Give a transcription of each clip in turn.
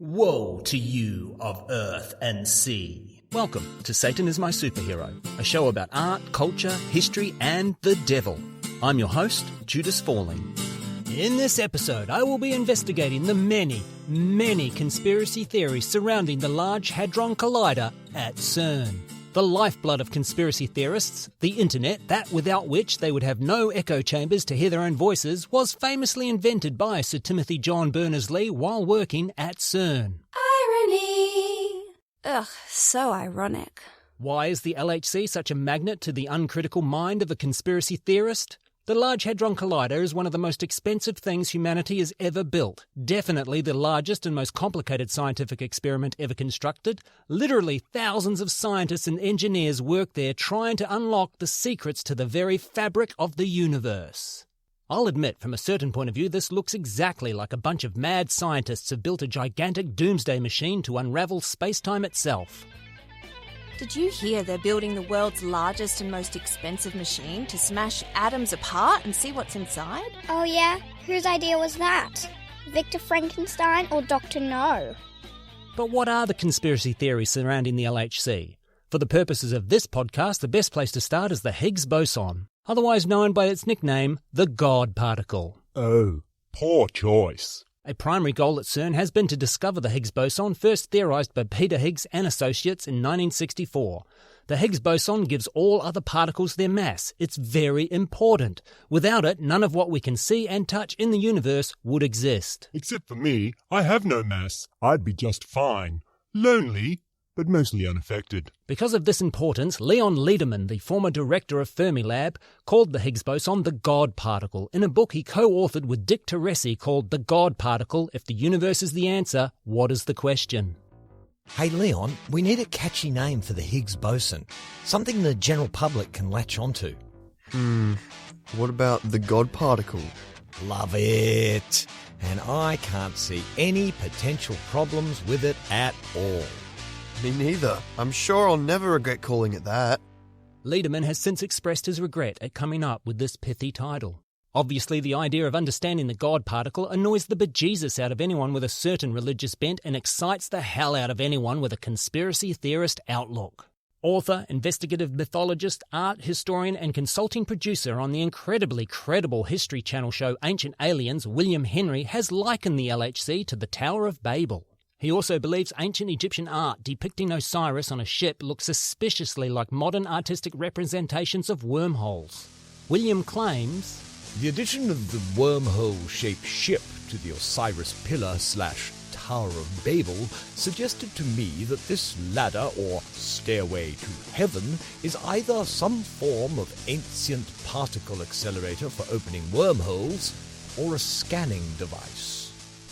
Woe to you of earth and sea. Welcome to Satan is My Superhero, a show about art, culture, history, and the devil. I'm your host, Judas Falling. In this episode, I will be investigating the many conspiracy theories surrounding the Large Hadron Collider at CERN. The lifeblood of conspiracy theorists, the internet, that without which they would have no echo chambers to hear their own voices, was famously invented by Sir Timothy John Berners-Lee while working at CERN. Irony! Ugh, so ironic. Why is the LHC such a magnet to the uncritical mind of a conspiracy theorist? The Large Hadron Collider is one of the most expensive things humanity has ever built. Definitely the largest and most complicated scientific experiment ever constructed. Literally thousands of scientists and engineers work there trying to unlock the secrets to the very fabric of the universe. I'll admit, from a certain point of view, this looks exactly like a bunch of mad scientists have built a gigantic doomsday machine to unravel space-time itself. Did you hear they're building the world's largest and most expensive machine to smash atoms apart and see what's inside? Oh yeah? Whose idea was that? Victor Frankenstein or Dr. No? But what are the conspiracy theories surrounding the LHC? For the purposes of this podcast, the best place to start is the Higgs boson, otherwise known by its nickname, the God particle. Oh, poor choice. A primary goal at CERN has been to discover the Higgs boson, first theorized by Peter Higgs and associates in 1964. The Higgs boson gives all other particles their mass. It's very important. Without it, none of what we can see and touch in the universe would exist. Except for me, I have no mass. I'd be just fine. Lonely, but mostly unaffected. Because of this importance, Leon Lederman, the former director of Fermilab, called the Higgs boson the God particle in a book he co-authored with Dick Teresi called The God Particle. If the universe is the answer, what is the question? Hey Leon, we need a catchy name for the Higgs boson. Something the general public can latch onto. What about the God particle? Love it. And I can't see any potential problems with it at all. Me neither. I'm sure I'll never regret calling it that. Lederman has since expressed his regret at coming up with this pithy title. Obviously, the idea of understanding the God particle annoys the bejesus out of anyone with a certain religious bent and excites the hell out of anyone with a conspiracy theorist outlook. Author, investigative mythologist, art historian and consulting producer on the incredibly credible History Channel show Ancient Aliens, William Henry has likened the LHC to the Tower of Babel. He also believes ancient Egyptian art depicting Osiris on a ship looks suspiciously like modern artistic representations of wormholes. William claims, "The addition of the wormhole-shaped ship to the Osiris pillar/Tower of Babel suggested to me that this ladder or stairway to heaven is either some form of ancient particle accelerator for opening wormholes or a scanning device."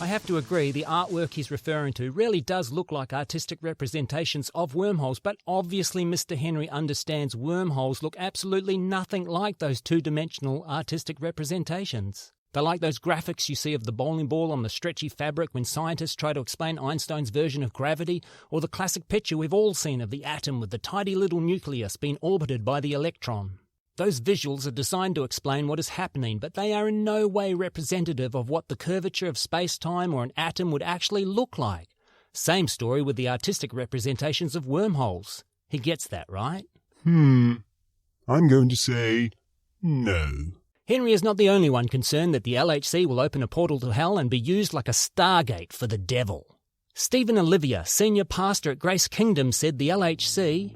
I have to agree, the artwork he's referring to really does look like artistic representations of wormholes, but obviously Mr. Henry understands wormholes look absolutely nothing like those two-dimensional artistic representations. They're like those graphics you see of the bowling ball on the stretchy fabric when scientists try to explain Einstein's version of gravity, or the classic picture we've all seen of the atom with the tiny little nucleus being orbited by the electron. Those visuals are designed to explain what is happening, but they are in no way representative of what the curvature of space-time or an atom would actually look like. Same story with the artistic representations of wormholes. He gets that, right? I'm going to say no. Henry is not the only one concerned that the LHC will open a portal to hell and be used like a stargate for the devil. Stephen Olivia, senior pastor at Grace Kingdom, said the LHC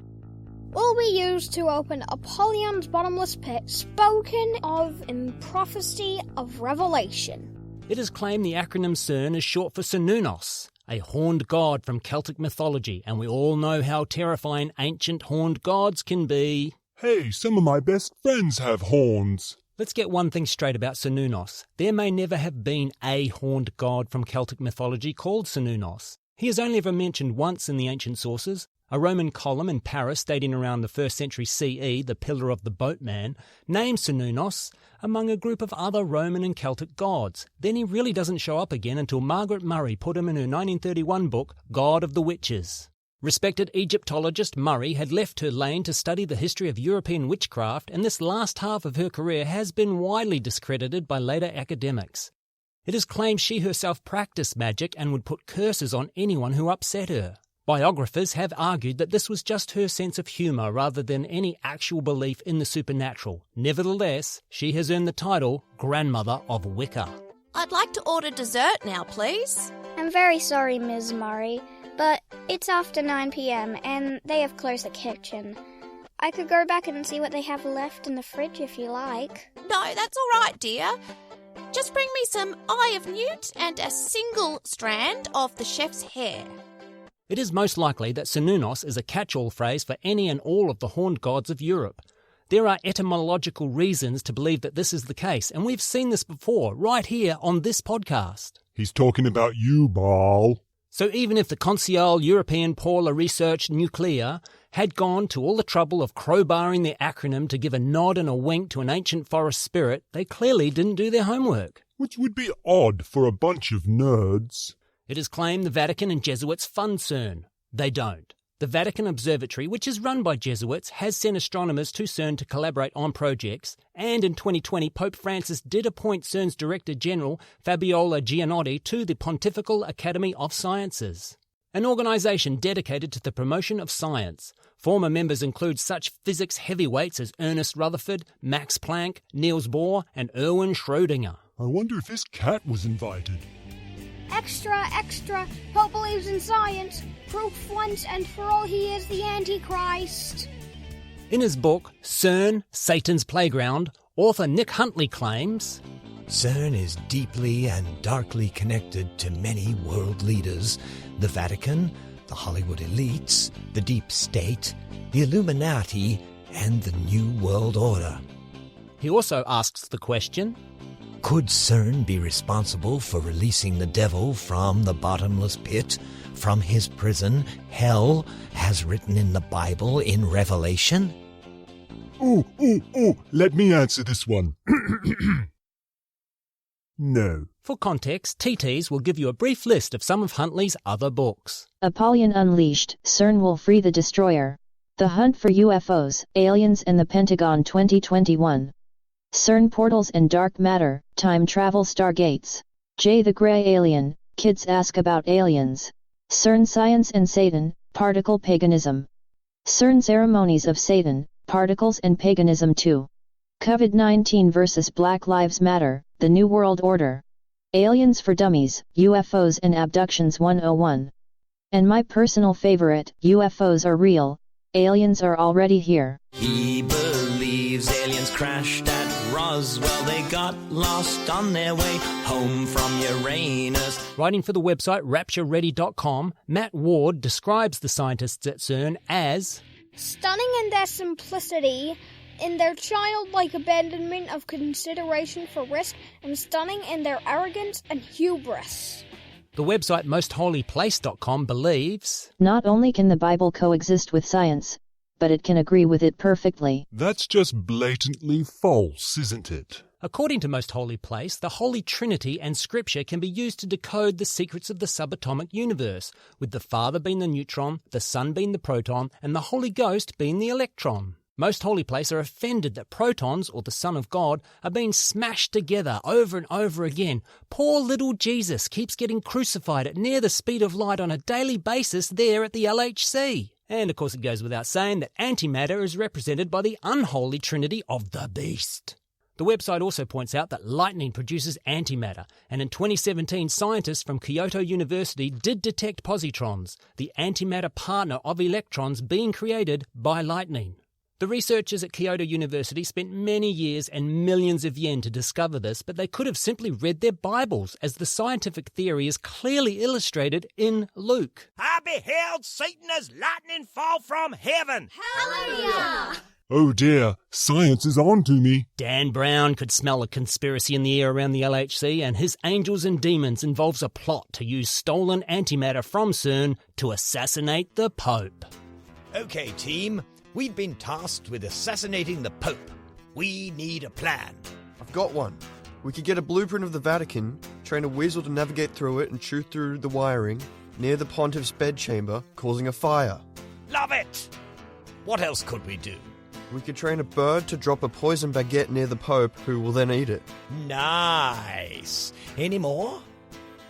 will be used to open Apollyon's bottomless pit, spoken of in prophecy of Revelation. It is claimed the acronym CERN is short for Cernunnos, a horned god from Celtic mythology, and we all know how terrifying ancient horned gods can be. Hey, some of my best friends have horns. Let's get one thing straight about Cernunnos. There may never have been a horned god from Celtic mythology called Cernunnos. He is only ever mentioned once in the ancient sources. A Roman column in Paris dating around the 1st century CE, the Pillar of the Boatman, named Cernunnos among a group of other Roman and Celtic gods. Then he really doesn't show up again until Margaret Murray put him in her 1931 book, God of the Witches. Respected Egyptologist Murray had left her lane to study the history of European witchcraft, and this last half of her career has been widely discredited by later academics. It is claimed she herself practiced magic and would put curses on anyone who upset her. Biographers have argued that this was just her sense of humour rather than any actual belief in the supernatural. Nevertheless, she has earned the title Grandmother of Wicca. I'd like to order dessert now, please. I'm very sorry, Ms. Murray, but it's after 9 p.m. and they have closed the kitchen. I could go back and see what they have left in the fridge if you like. No, that's all right, dear. Just bring me some Eye of Newt and a single strand of the chef's hair. It is most likely that Cernunnos is a catch-all phrase for any and all of the horned gods of Europe. There are etymological reasons to believe that this is the case, and we've seen this before, right here on this podcast. He's talking about you, Baal. So even if the Conseil Européen pour la Recherche Nucléaire had gone to all the trouble of crowbarring their acronym to give a nod and a wink to an ancient forest spirit, they clearly didn't do their homework. Which would be odd for a bunch of nerds. It is claimed the Vatican and Jesuits fund CERN. They don't. The Vatican Observatory, which is run by Jesuits, has sent astronomers to CERN to collaborate on projects, and in 2020 Pope Francis did appoint CERN's Director General, Fabiola Gianotti, to the Pontifical Academy of Sciences, an organisation dedicated to the promotion of science. Former members include such physics heavyweights as Ernest Rutherford, Max Planck, Niels Bohr and Erwin Schrödinger. I wonder if his cat was invited. Extra, extra, Pope believes in science. Proof once and for all he is the Antichrist. In his book, CERN, Satan's Playground, author Nick Huntley claims, CERN is deeply and darkly connected to many world leaders, the Vatican, the Hollywood elites, the deep state, the Illuminati, and the New World Order. He also asks the question, could CERN be responsible for releasing the devil from the bottomless pit, from his prison, hell, as written in the Bible in Revelation? Let me answer this one. No. For context, TTs will give you a brief list of some of Huntley's other books. Apollyon Unleashed, CERN will free the destroyer. The Hunt for UFOs, Aliens and the Pentagon 2021. CERN Portals and Dark Matter, Time Travel Stargates. Jay the Grey Alien, Kids Ask About Aliens. CERN Science and Satan, Particle Paganism. CERN Ceremonies of Satan, Particles and Paganism 2. COVID-19 vs. Black Lives Matter, The New World Order. Aliens for Dummies, UFOs and Abductions 101. And my personal favorite, UFOs are real, aliens are already here. He believes aliens crashed at Roswell. They got lost on their way home from Uranus. Writing for the website raptureready.com, Matt Ward describes the scientists at CERN as stunning in their simplicity, in their childlike abandonment of consideration for risk, and stunning in their arrogance and hubris. The website mostholyplace.com believes not only can the Bible coexist with science, but it can agree with it perfectly. That's just blatantly false, isn't it? According to Most Holy Place, the Holy Trinity and Scripture can be used to decode the secrets of the subatomic universe, with the Father being the neutron, the Son being the proton, and the Holy Ghost being the electron. Most Holy Place are offended that protons, or the Son of God, are being smashed together over and over again. Poor little Jesus keeps getting crucified at near the speed of light on a daily basis there at the LHC. And of course it goes without saying that antimatter is represented by the unholy trinity of the beast. The website also points out that lightning produces antimatter, and in 2017 scientists from Kyoto University did detect positrons, the antimatter partner of electrons being created by lightning. The researchers at Kyoto University spent many years and millions of yen to discover this, but they could have simply read their Bibles, as the scientific theory is clearly illustrated in Luke. I beheld Satan as lightning fall from heaven. Hallelujah! Oh dear, science is on to me. Dan Brown could smell a conspiracy in the air around the LHC, and his Angels and Demons involves a plot to use stolen antimatter from CERN to assassinate the Pope. Okay, team. We've been tasked with assassinating the Pope. We need a plan. I've got one. We could get a blueprint of the Vatican, train a weasel to navigate through it and chew through the wiring near the pontiff's bedchamber, causing a fire. Love it! What else could we do? We could train a bird to drop a poison baguette near the Pope, who will then eat it. Nice. Any more?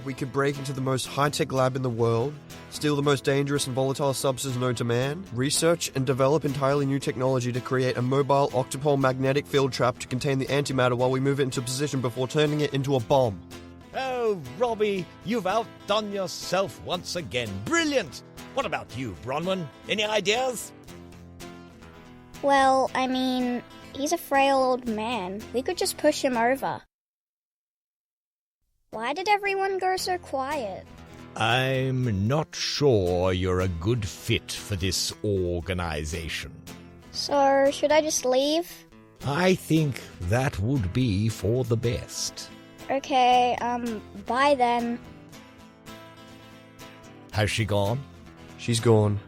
We could break into the most high-tech lab in the world, steal the most dangerous and volatile substance known to man, research and develop entirely new technology to create a mobile octopole magnetic field trap to contain the antimatter while we move it into position before turning it into a bomb. Oh, Robbie, you've outdone yourself once again. Brilliant! What about you, Bronwyn? Any ideas? Well, I mean, he's a frail old man. We could just push him over. Why did everyone go so quiet? I'm not sure you're a good fit for this organization. So, should I just leave? I think that would be for the best. Okay, bye then. Has she gone? She's gone.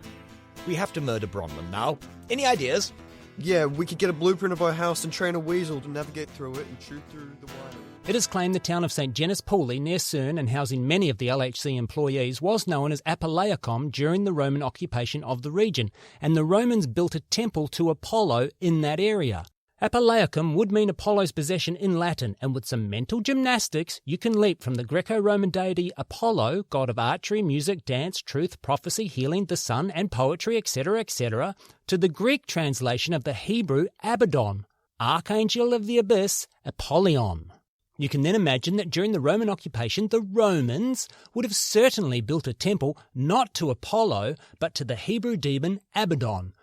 We have to murder Bronwyn now. Any ideas? Yeah, we could get a blueprint of our house and train a weasel to navigate through it and shoot through the wire. It is claimed the town of St. Genus Puli, near Cerne and housing many of the LHC employees, was known as Apolleiacum during the Roman occupation of the region, and the Romans built a temple to Apollo in that area. Apolleiacum would mean Apollo's possession in Latin, and with some mental gymnastics, you can leap from the Greco-Roman deity Apollo, god of archery, music, dance, truth, prophecy, healing, the sun, and poetry, etc., etc., to the Greek translation of the Hebrew Abaddon, archangel of the abyss, Apollyon. You can then imagine that during the Roman occupation, the Romans would have certainly built a temple not to Apollo, but to the Hebrew demon Abaddon,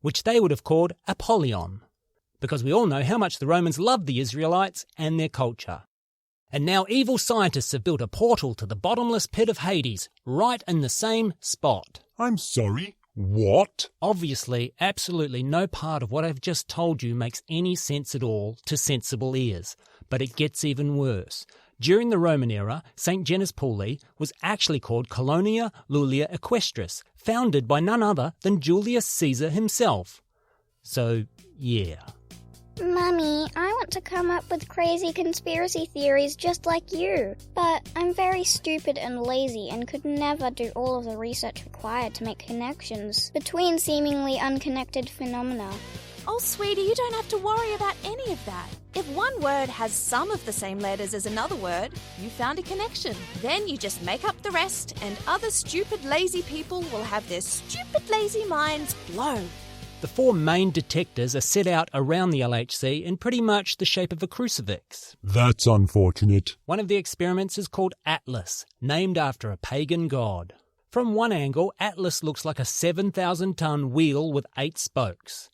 which they would have called Apollyon, because we all know how much the Romans loved the Israelites and their culture. And now evil scientists have built a portal to the bottomless pit of Hades, right in the same spot. I'm sorry, what? Obviously, absolutely no part of what I've just told you makes any sense at all to sensible ears. But it gets even worse. During the Roman era, St. Genus Puli was actually called Colonia Lulia Equestris, founded by none other than Julius Caesar himself. So, yeah. Mummy, I want to come up with crazy conspiracy theories just like you. But I'm very stupid and lazy and could never do all of the research required to make connections between seemingly unconnected phenomena. Oh, sweetie, you don't have to worry about any of that. If one word has some of the same letters as another word, you found a connection. Then you just make up the rest, and other stupid, lazy people will have their stupid, lazy minds blown. The four main detectors are set out around the LHC in pretty much the shape of a crucifix. That's unfortunate. One of the experiments is called Atlas, named after a pagan god. From one angle, Atlas looks like a 7,000-ton wheel with 8 spokes.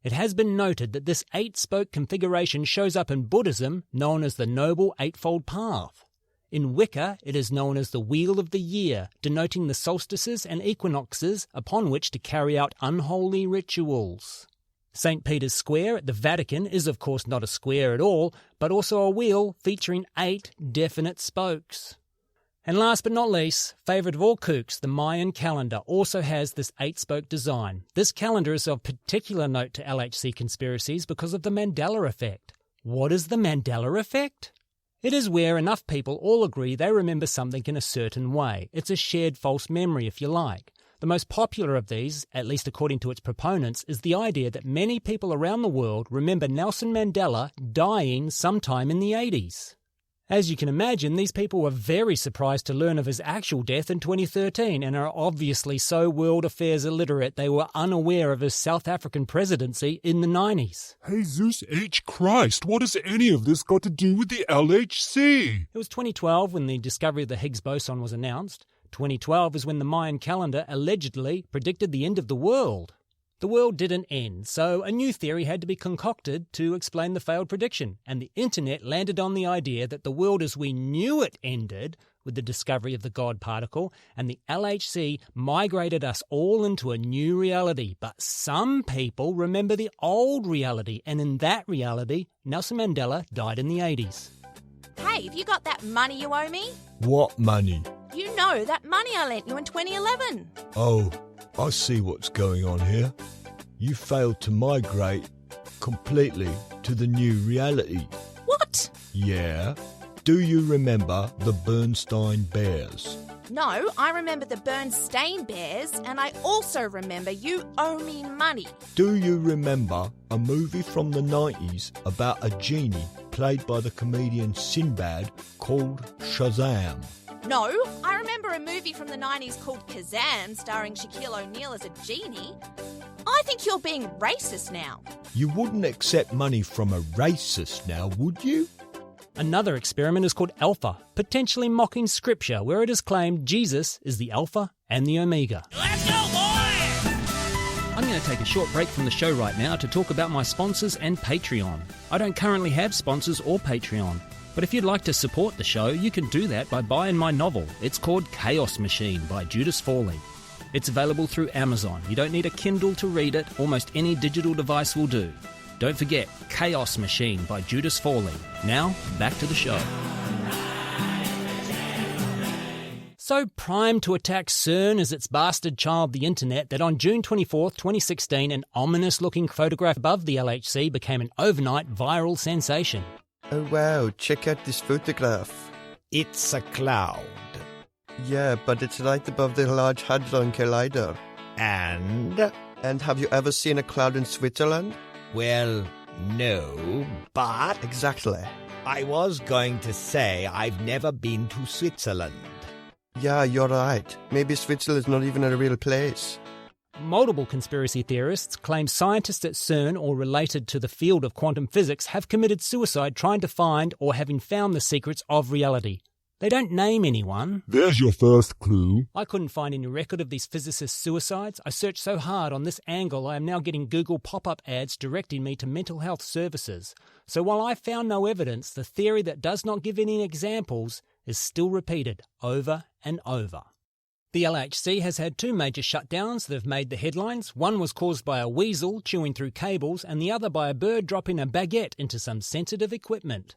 It has been noted that this 8-spoke configuration shows up in Buddhism, known as the Noble Eightfold Path. In Wicca, it is known as the Wheel of the Year, denoting the solstices and equinoxes upon which to carry out unholy rituals. St. Peter's Square at the Vatican is of course not a square at all, but also a wheel featuring 8 definite spokes. And last but not least, favourite of all kooks, the Mayan calendar also has this 8-spoke design. This calendar is of particular note to LHC conspiracies because of the Mandela effect. What is the Mandela effect? It is where enough people all agree they remember something in a certain way. It's a shared false memory, if you like. The most popular of these, at least according to its proponents, is the idea that many people around the world remember Nelson Mandela dying sometime in the 80s. As you can imagine, these people were very surprised to learn of his actual death in 2013 and are obviously so world affairs illiterate they were unaware of his South African presidency in the 90s. Jesus H. Christ, what has any of this got to do with the LHC? It was 2012 when the discovery of the Higgs boson was announced. 2012 is when the Mayan calendar allegedly predicted the end of the world. The world didn't end, so a new theory had to be concocted to explain the failed prediction, and the internet landed on the idea that the world as we knew it ended with the discovery of the God particle, and the LHC migrated us all into a new reality. But some people remember the old reality, and in that reality, Nelson Mandela died in the 80s. Hey, have you got that money you owe me? What money? You know, that money I lent you in 2011. Oh, I see what's going on here. You failed to migrate completely to the new reality. What? Yeah. Do you remember the Bernstein Bears? No, I remember the Bernstein Bears, and I also remember you owe me money. Do you remember a movie from the 90s about a genie played by the comedian Sinbad called Shazam? No, I remember a movie from the 90s called Kazam, starring Shaquille O'Neal as a genie. I think you're being racist now. You wouldn't accept money from a racist now, would you? Another experiment is called Alpha, potentially mocking scripture, where it is claimed Jesus is the Alpha and the Omega. Let's go, boy! I'm going to take a short break from the show right now to talk about my sponsors and Patreon. I don't currently have sponsors or Patreon, but if you'd like to support the show, you can do that by buying my novel. It's called Chaos Machine by Judas Fawley. It's available through Amazon. You don't need a Kindle to read it. Almost any digital device will do. Don't forget Chaos Machine by Judas Fawley. Now, back to the show. So primed to attack CERN as its bastard child, the internet, that on June 24th, 2016, an ominous-looking photograph above the LHC became an overnight viral sensation. Oh wow, check out this photograph. It's a cloud. Yeah, but it's right above the Large Hadron Collider. And? And have you ever seen a cloud in Switzerland? Well, no, but Exactly. I was going to say I've never been to Switzerland. Yeah, you're right. Maybe Switzerland's not even a real place. Multiple conspiracy theorists claim scientists at CERN or related to the field of quantum physics have committed suicide trying to find or having found the secrets of reality. They don't name anyone. There's your first clue. I couldn't find any record of these physicists' suicides. I searched so hard on this angle I am now getting Google pop-up ads directing me to mental health services. So while I found no evidence, the theory that does not give any examples is still repeated over and over. The LHC has had two major shutdowns that have made the headlines. One was caused by a weasel chewing through cables and the other by a bird dropping a baguette into some sensitive equipment.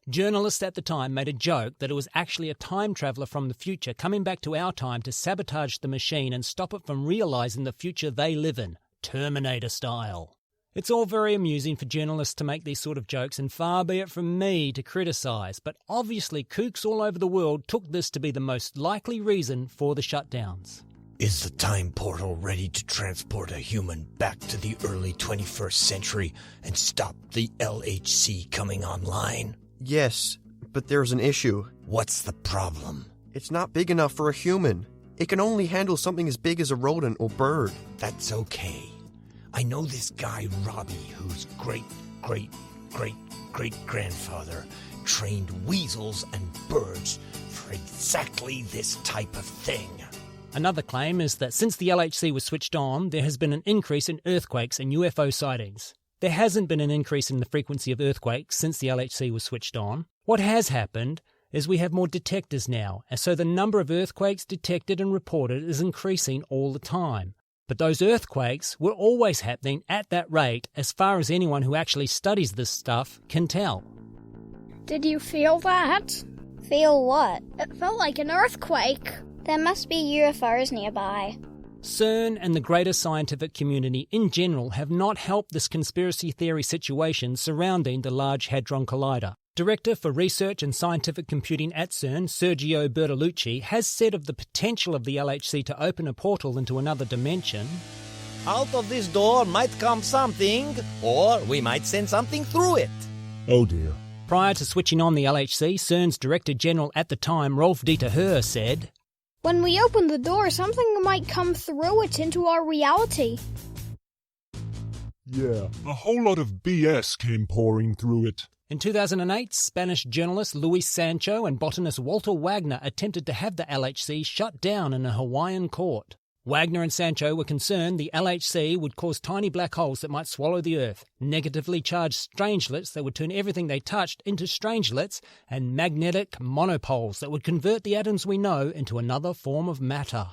Journalists at the time made a joke that it was actually a time traveller from the future coming back to our time to sabotage the machine and stop it from realising the future they live in, Terminator style. It's all very amusing for journalists to make these sort of jokes, and far be it from me to criticise, but obviously kooks all over the world took this to be the most likely reason for the shutdowns. Is the time portal ready to transport a human back to the early 21st century and stop the LHC coming online? Yes, but there's an issue. What's the problem? It's not big enough for a human. It can only handle something as big as a rodent or bird. That's okay. I know this guy Robbie, whose great-great-great-great-grandfather trained weasels and birds for exactly this type of thing. Another claim is that since the LHC was switched on, there has been an increase in earthquakes and UFO sightings. There hasn't been an increase in the frequency of earthquakes since the LHC was switched on. What has happened is we have more detectors now, and so the number of earthquakes detected and reported is increasing all the time. But those earthquakes were always happening at that rate, as far as anyone who actually studies this stuff can tell. Did you feel that? Feel what? It felt like an earthquake. There must be UFOs nearby. CERN and the greater scientific community in general have not helped this conspiracy theory situation surrounding the Large Hadron Collider. Director for Research and Scientific Computing at CERN, Sergio Bertolucci, has said of the potential of the LHC to open a portal into another dimension. Out of this door might come something, or we might send something through it. Oh dear. Prior to switching on the LHC, CERN's Director General at the time, Rolf Dieter Herr, said, When we open the door, something might come through it into our reality. Yeah, a whole lot of BS came pouring through it. In 2008, Spanish journalist Luis Sancho and botanist Walter Wagner attempted to have the LHC shut down in a Hawaiian court. Wagner and Sancho were concerned the LHC would cause tiny black holes that might swallow the Earth, negatively charged strangelets that would turn everything they touched into strangelets, and magnetic monopoles that would convert the atoms we know into another form of matter.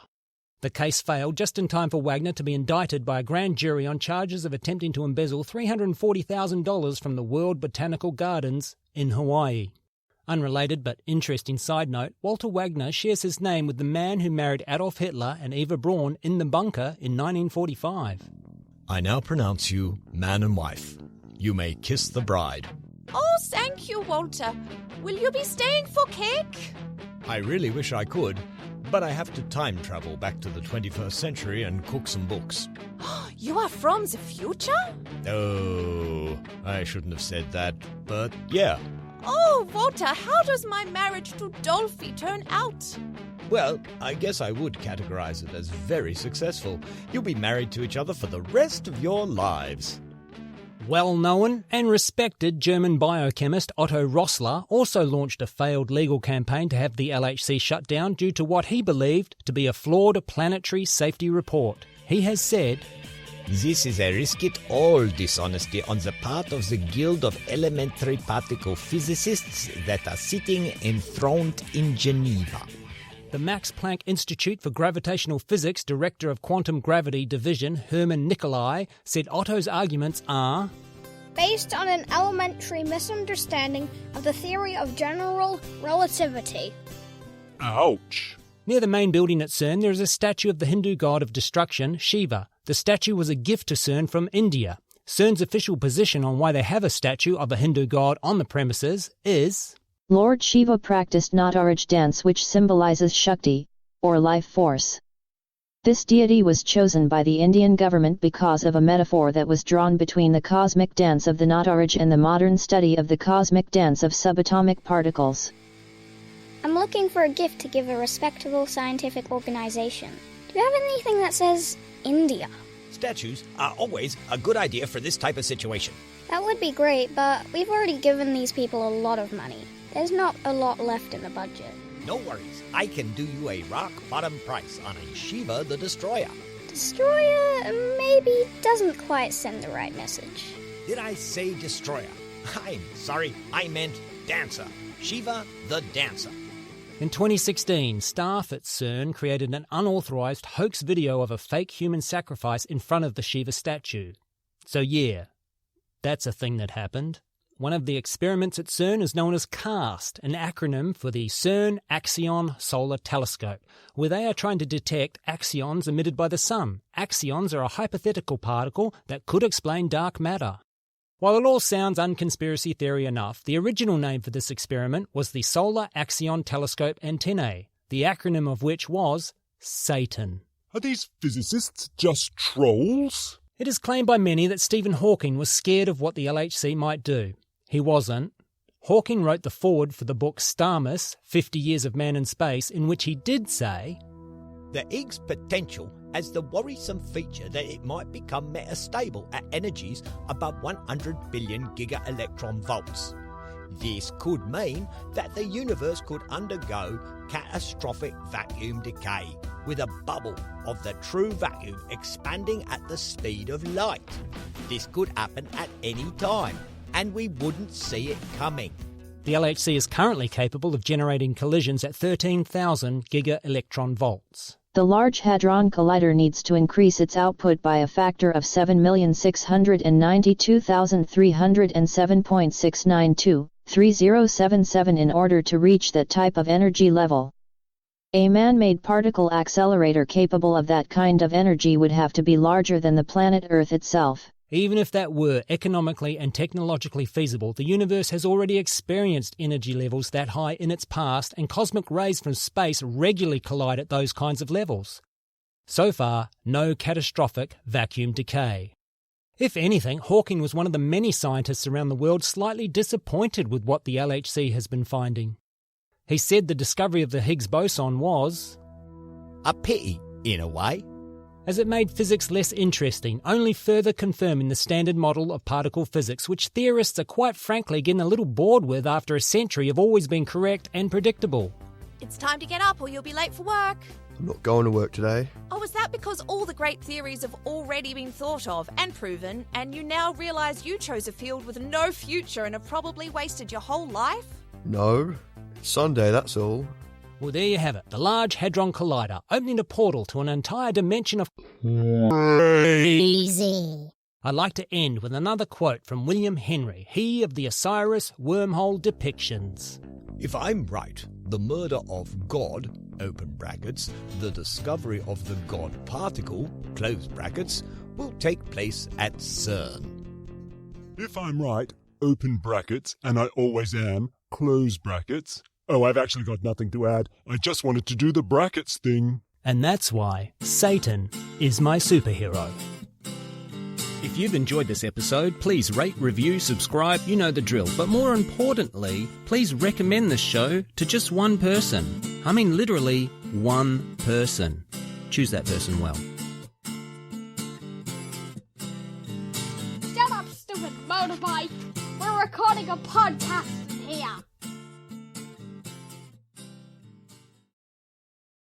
The case failed just in time for Wagner to be indicted by a grand jury on charges of attempting to embezzle $340,000 from the World Botanical Gardens in Hawaii. Unrelated but interesting side note, Walter Wagner shares his name with the man who married Adolf Hitler and Eva Braun in the bunker in 1945. I now pronounce you man and wife. You may kiss the bride. Oh, thank you, Walter. Will you be staying for cake? I really wish I could, but I have to time travel back to the 21st century and cook some books. You are from the future? Oh, I shouldn't have said that, but yeah. Oh, Walter, how does my marriage to Dolphy turn out? Well, I guess I would categorize it as very successful. You'll be married to each other for the rest of your lives. Well-known and respected German biochemist Otto Rossler also launched a failed legal campaign to have the LHC shut down due to what he believed to be a flawed planetary safety report. He has said, "This is a risk-it-all dishonesty on the part of the Guild of Elementary Particle Physicists that are sitting enthroned in Geneva." The Max Planck Institute for Gravitational Physics Director of Quantum Gravity Division, Hermann Nicolai, said Otto's arguments are based on an elementary misunderstanding of the theory of general relativity. Ouch. Near the main building at CERN, there is a statue of the Hindu god of destruction, Shiva. The statue was a gift to CERN from India. CERN's official position on why they have a statue of a Hindu god on the premises is Lord Shiva practiced Nataraj dance, which symbolizes Shakti, or life force. This deity was chosen by the Indian government because of a metaphor that was drawn between the cosmic dance of the Nataraj and the modern study of the cosmic dance of subatomic particles. I'm looking for a gift to give a respectable scientific organization. Do you have anything that says India? Statues are always a good idea for this type of situation. That would be great, but we've already given these people a lot of money. There's not a lot left in the budget. No worries, I can do you a rock-bottom price on a Shiva the Destroyer. Destroyer maybe doesn't quite send the right message. Did I say Destroyer? I'm sorry, I meant Dancer. Shiva the Dancer. In 2016, staff at CERN created an unauthorised hoax video of a fake human sacrifice in front of the Shiva statue. So yeah, that's a thing that happened. One of the experiments at CERN is known as CAST, an acronym for the CERN Axion Solar Telescope, where they are trying to detect axions emitted by the sun. Axions are a hypothetical particle that could explain dark matter. While it all sounds unconspiracy theory enough, the original name for this experiment was the Solar Axion Telescope Antennae, the acronym of which was Satan. Are these physicists just trolls? It is claimed by many that Stephen Hawking was scared of what the LHC might do. He wasn't. Hawking wrote the foreword for the book Starmus, 50 Years of Man in Space, in which he did say, "There is potential as the worrisome feature that it might become metastable at energies above 100 billion giga-electron volts. This could mean that the universe could undergo catastrophic vacuum decay, with a bubble of the true vacuum expanding at the speed of light. This could happen at any time, and we wouldn't see it coming." The LHC is currently capable of generating collisions at 13,000 giga-electron volts. The Large Hadron Collider needs to increase its output by a factor of 7,692,307.692, in order to reach that type of energy level. A man-made particle accelerator capable of that kind of energy would have to be larger than the planet Earth itself. Even if that were economically and technologically feasible, the universe has already experienced energy levels that high in its past, and cosmic rays from space regularly collide at those kinds of levels. So far, no catastrophic vacuum decay. If anything, Hawking was one of the many scientists around the world slightly disappointed with what the LHC has been finding. He said the discovery of the Higgs boson was a pity, in a way, as it made physics less interesting, only further confirming the standard model of particle physics, which theorists are quite frankly getting a little bored with after a century of always being correct and predictable. It's time to get up or you'll be late for work. I'm not going to work today. Oh, is that because all the great theories have already been thought of and proven, and you now realise you chose a field with no future and have probably wasted your whole life? No, it's Sunday, that's all. Well, there you have it, the Large Hadron Collider, opening a portal to an entire dimension of crazy. I'd like to end with another quote from William Henry, he of the Osiris wormhole depictions. If I'm right, the murder of God, open brackets, the discovery of the God particle, close brackets, will take place at CERN. If I'm right, open brackets, and I always am, close brackets, Oh, I've actually got nothing to add. I just wanted to do the brackets thing. And that's why Satan is my superhero. If you've enjoyed this episode, please rate, review, subscribe, you know the drill. But more importantly, please recommend this show to just one person. I mean literally one person. Choose that person well. Shut up, stupid motorbike! We're recording a podcast in here!